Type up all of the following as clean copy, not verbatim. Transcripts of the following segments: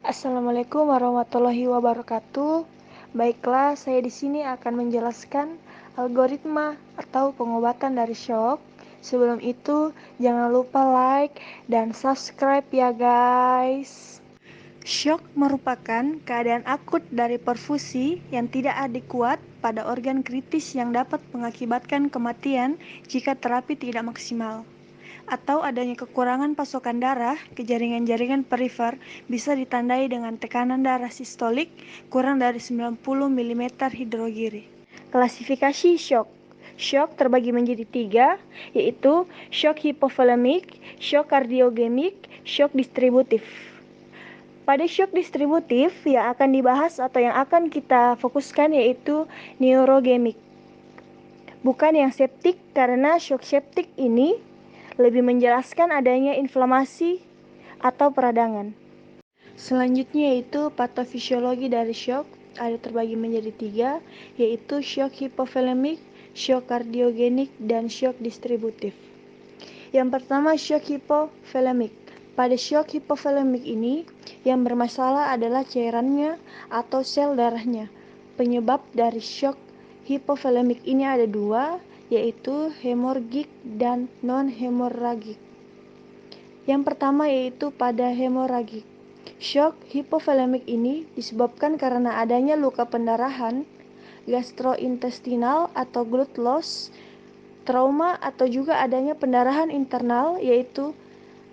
Assalamualaikum warahmatullahi wabarakatuh. Baiklah, saya di sini akan menjelaskan algoritma atau pengobatan dari shock. Sebelum itu, jangan lupa like dan subscribe ya guys. Shock merupakan keadaan akut dari perfusi yang tidak adekuat pada organ kritis yang dapat mengakibatkan kematian jika terapi tidak maksimal, atau adanya kekurangan pasokan darah ke jaringan-jaringan perifer bisa ditandai dengan tekanan darah sistolik kurang dari 90 mm hidrogiri. Klasifikasi shock. Shock terbagi menjadi 3, yaitu shock hipovolemik, shock kardiogemik, shock distributif. Pada shock distributif yang akan dibahas atau yang akan kita fokuskan yaitu neurogemik, bukan yang septik, karena shock septik ini lebih menjelaskan adanya inflamasi atau peradangan. Selanjutnya yaitu patofisiologi dari shock, ada terbagi menjadi 3, yaitu shock hipovolemik, shock kardiogenik, dan shock distributif. Yang pertama, shock hipovolemik. Pada shock hipovolemik ini, yang bermasalah adalah cairannya atau sel darahnya. Penyebab dari shock hipovolemik ini ada 2, yaitu hemoragik dan non-hemoragik. Yang pertama yaitu pada hemoragik. Shock hipovolemik ini disebabkan karena adanya luka pendarahan gastrointestinal atau blood loss, trauma, atau juga adanya pendarahan internal yaitu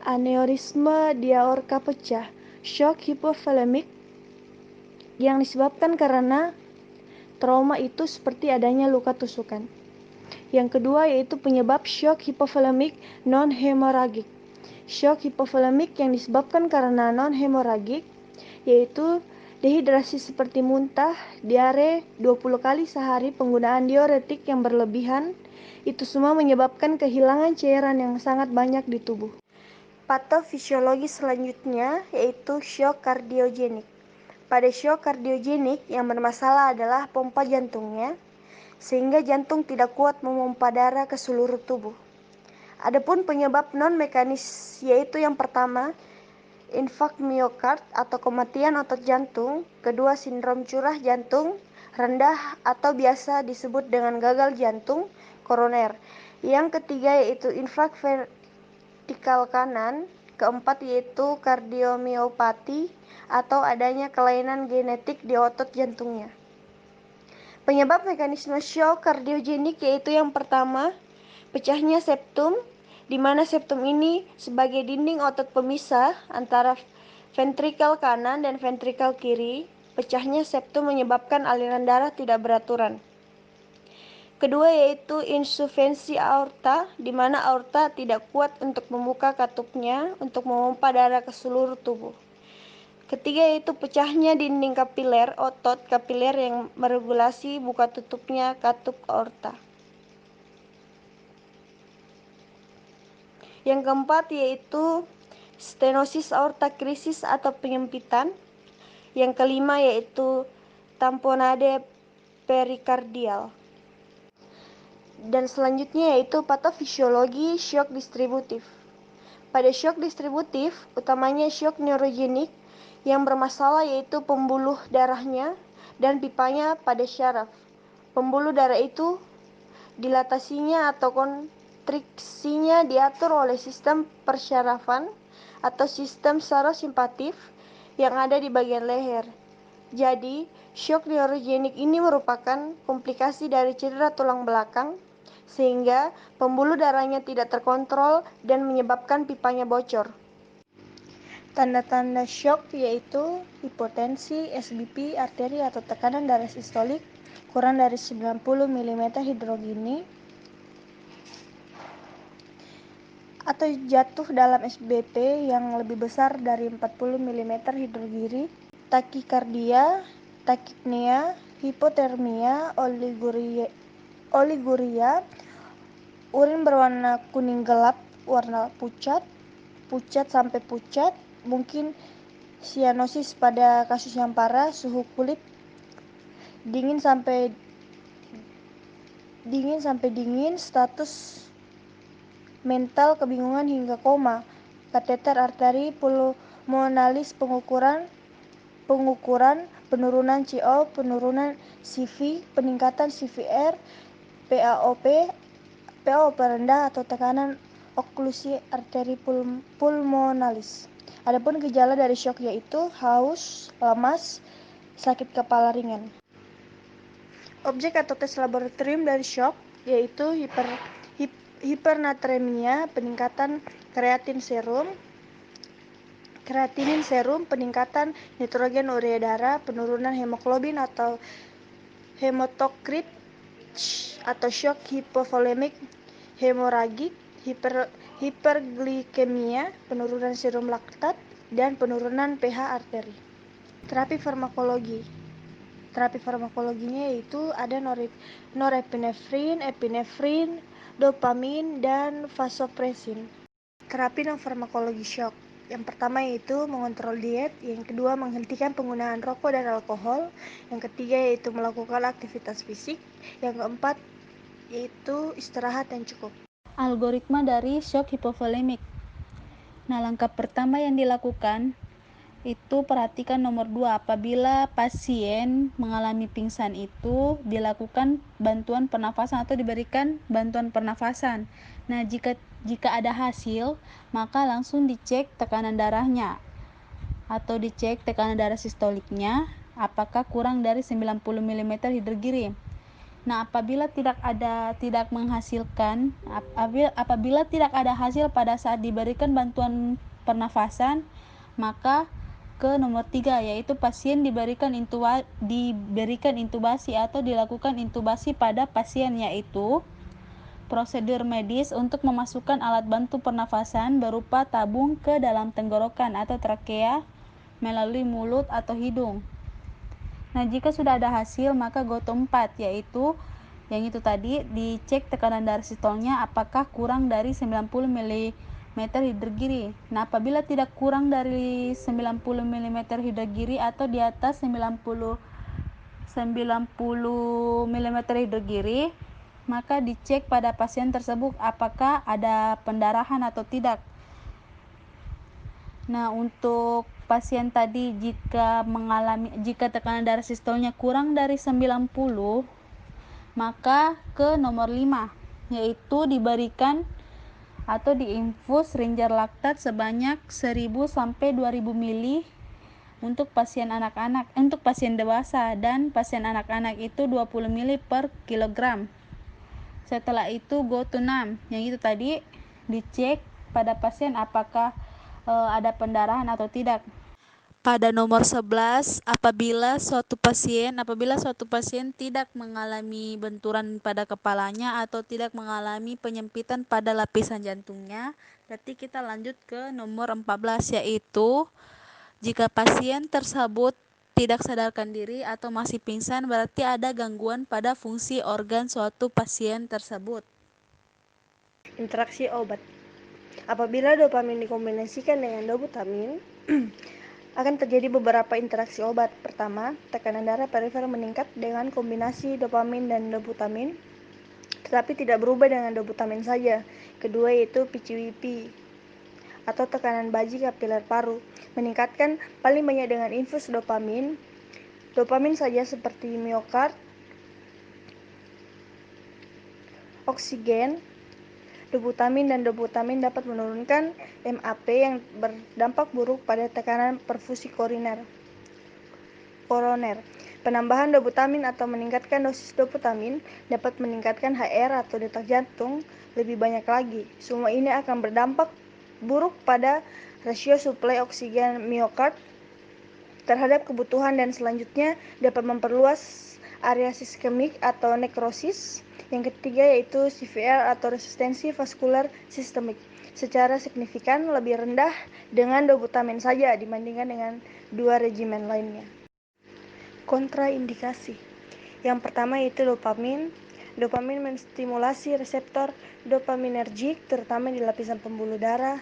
aneurisma di aorta pecah. Shock hipovolemik yang disebabkan karena trauma itu seperti adanya luka tusukan. Yang kedua yaitu penyebab shock hipovolemik non-hemoragik. Shock hipovolemik yang disebabkan karena non-hemoragik yaitu dehidrasi seperti muntah, diare 20 kali sehari, penggunaan diuretik yang berlebihan, itu semua menyebabkan kehilangan cairan yang sangat banyak di tubuh. Patofisiologi selanjutnya yaitu shock kardiogenik. Pada shock kardiogenik yang bermasalah adalah pompa jantungnya, sehingga jantung tidak kuat memompa darah ke seluruh tubuh. Adapun penyebab non-mekanis yaitu yang pertama, infak miokard atau kematian otot jantung, kedua sindrom curah jantung rendah atau biasa disebut dengan gagal jantung koroner, yang ketiga yaitu infak vertikal kanan, keempat yaitu kardiomiopati atau adanya kelainan genetik di otot jantungnya. Penyebab mekanisme shock kardiogenik yaitu yang pertama, pecahnya septum, di mana septum ini sebagai dinding otot pemisah antara ventrikel kanan dan ventrikel kiri. Pecahnya septum menyebabkan aliran darah tidak beraturan. Kedua yaitu insuffisiensi aorta, di mana aorta tidak kuat untuk membuka katupnya untuk memompa darah ke seluruh tubuh. Ketiga yaitu pecahnya dinding kapiler, otot kapiler yang meregulasi buka tutupnya katup aorta. Yang keempat yaitu stenosis aorta krisis atau penyempitan. Yang kelima yaitu tamponade perikardial. Dan selanjutnya yaitu patofisiologi shock distributif. Pada shock distributif, utamanya shock neurogenik, yang bermasalah yaitu pembuluh darahnya dan pipanya pada syaraf. Pembuluh darah itu dilatasinya atau kontriksinya diatur oleh sistem persyarafan atau sistem sarosimpatif yang ada di bagian leher. Jadi, shock neurogenik ini merupakan komplikasi dari cedera tulang belakang sehingga pembuluh darahnya tidak terkontrol dan menyebabkan pipanya bocor. Tanda-tanda shock yaitu hipotensi, SBP, arteri atau tekanan darah sistolik kurang dari 90 mm hidrogini, atau jatuh dalam SBP yang lebih besar dari 40 mm hidrogiri, takikardia, takipnea, hipotermia, oliguria, urin berwarna kuning gelap, warna pucat sampai pucat, mungkin sianosis pada kasus yang parah, suhu kulit dingin sampai dingin, status mental kebingungan hingga koma, kateter arteri pulmonalis, pengukuran pengukuran, penurunan CO, penurunan CV, peningkatan CVR, PaOP rendah atau tekanan oklusi arteri pulmonalis. Adapun gejala dari shock yaitu haus, lemas, sakit kepala ringan. Objek atau tes laboratorium dari shock yaitu hipernatremia, peningkatan kreatinin serum, peningkatan nitrogen urea darah, penurunan hemoglobin atau hematokrit atau shock hipovolemik, hemoragik, hiperglikemia, penurunan serum laktat, dan penurunan pH arteri. Terapi farmakologinya yaitu ada norepinefrin, epinefrin, dopamin, dan vasopresin. Terapi non-farmakologi shock. Yang pertama yaitu mengontrol diet, yang kedua menghentikan penggunaan rokok dan alkohol, yang ketiga yaitu melakukan aktivitas fisik, yang keempat yaitu istirahat yang cukup. Algoritma dari shock hipovolemik. Nah, langkah pertama yang dilakukan itu perhatikan nomor 2, apabila pasien mengalami pingsan itu dilakukan bantuan pernafasan atau diberikan bantuan pernafasan. Nah, jika ada hasil, maka langsung dicek tekanan darahnya atau dicek tekanan darah sistoliknya apakah kurang dari 90 mm hidrogiri. Nah, apabila tidak ada hasil pada saat diberikan bantuan pernafasan, maka ke nomor 3 yaitu pasien diberikan intubasi atau dilakukan intubasi pada pasien, yaitu prosedur medis untuk memasukkan alat bantu pernafasan berupa tabung ke dalam tenggorokan atau trakea melalui mulut atau hidung. Nah, jika sudah ada hasil, maka go to 4 yaitu yang itu tadi, dicek tekanan darah sistolnya apakah kurang dari 90 mm hidrogiri. Nah, apabila tidak kurang dari 90 mm hidrogiri atau di atas 90 mm hidrogiri, maka dicek pada pasien tersebut apakah ada pendarahan atau tidak. Nah, untuk pasien tadi jika tekanan darah sistolnya kurang dari 90, maka ke nomor 5 yaitu diberikan atau diinfus Ringer laktat sebanyak 1000 sampai 2000 ml untuk pasien dewasa, dan pasien anak-anak itu 20 ml per kilogram. Setelah itu go to 6 yang itu tadi, dicek pada pasien apakah ada pendarahan atau tidak. Pada nomor 11, apabila suatu pasien tidak mengalami benturan pada kepalanya atau tidak mengalami penyempitan pada lapisan jantungnya, berarti kita lanjut ke nomor 14 yaitu jika pasien tersebut tidak sadarkan diri atau masih pingsan, berarti ada gangguan pada fungsi organ suatu pasien tersebut. Interaksi obat. Apabila dopamin dikombinasikan dengan dobutamin, akan terjadi beberapa interaksi obat. Pertama, tekanan darah perifer meningkat dengan kombinasi dopamin dan dobutamin, tetapi tidak berubah dengan dobutamin saja. Kedua yaitu PCVP atau tekanan baji kapiler paru, meningkatkan paling banyak dengan infus dopamin saja seperti miokard, oksigen, dobutamin, dan dobutamin dapat menurunkan MAP yang berdampak buruk pada tekanan perfusi koroner. Penambahan dobutamin atau meningkatkan dosis dobutamin dapat meningkatkan HR atau detak jantung lebih banyak lagi. Semua ini akan berdampak buruk pada rasio suplai oksigen miokard terhadap kebutuhan, dan selanjutnya dapat memperluas area iskemik atau nekrosis. Yang ketiga yaitu CVR atau resistensi vaskular sistemik secara signifikan lebih rendah dengan dobutamin saja dibandingkan dengan dua regimen lainnya. Kontraindikasi. Yang pertama yaitu dopamin. Dopamin menstimulasi reseptor dopaminergik terutama di lapisan pembuluh darah,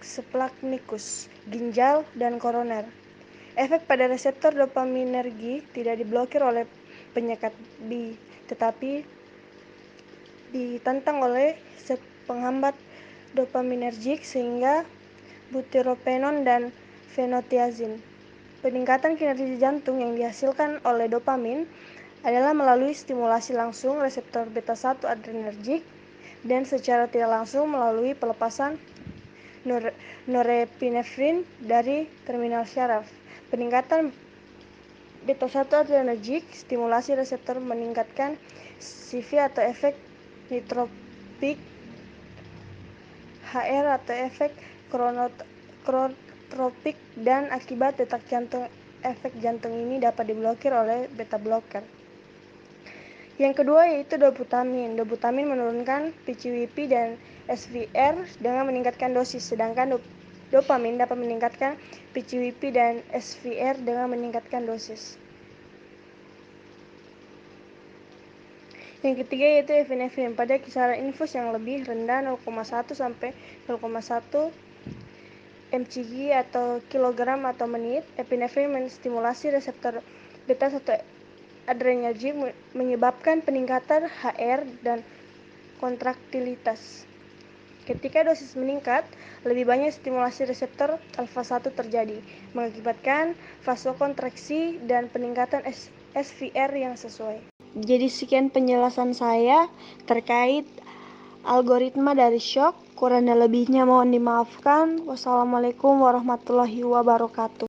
splagnicus, ginjal, dan koroner. Efek pada reseptor dopaminergi tidak diblokir oleh penyekat B, tetapi ditantang oleh penghambat dopaminergik sehingga butyropenon dan fenotiazin. Peningkatan kinerja jantung yang dihasilkan oleh dopamin adalah melalui stimulasi langsung reseptor beta-1 adrenergik dan secara tidak langsung melalui pelepasan norepinefrin dari terminal syaraf. Peningkatan beta-1 adrenergik stimulasi reseptor meningkatkan CV atau efek nitropik, HR atau efek chronotropik, dan akibat detak jantung. Efek jantung ini dapat diblokir oleh beta blocker. Yang kedua yaitu dobutamin. Dobutamin menurunkan PCWP dan SVR dengan meningkatkan dosis, sedangkan dopamin dapat meningkatkan PCWP dan SVR dengan meningkatkan dosis. Yang ketiga yaitu epinefrin. Pada kisaran infus yang lebih rendah 0,1 sampai 0,1 mcg atau kilogram atau menit, epinefrin menstimulasi reseptor beta-1 adrenergik menyebabkan peningkatan HR dan kontraktilitas. Ketika dosis meningkat, lebih banyak stimulasi reseptor alfa-1 terjadi, mengakibatkan vasokontraksi dan peningkatan SVR yang sesuai. Jadi sekian penjelasan saya terkait algoritma dari shock. Kurang dan lebihnya mohon dimaafkan. Wassalamualaikum warahmatullahi wabarakatuh.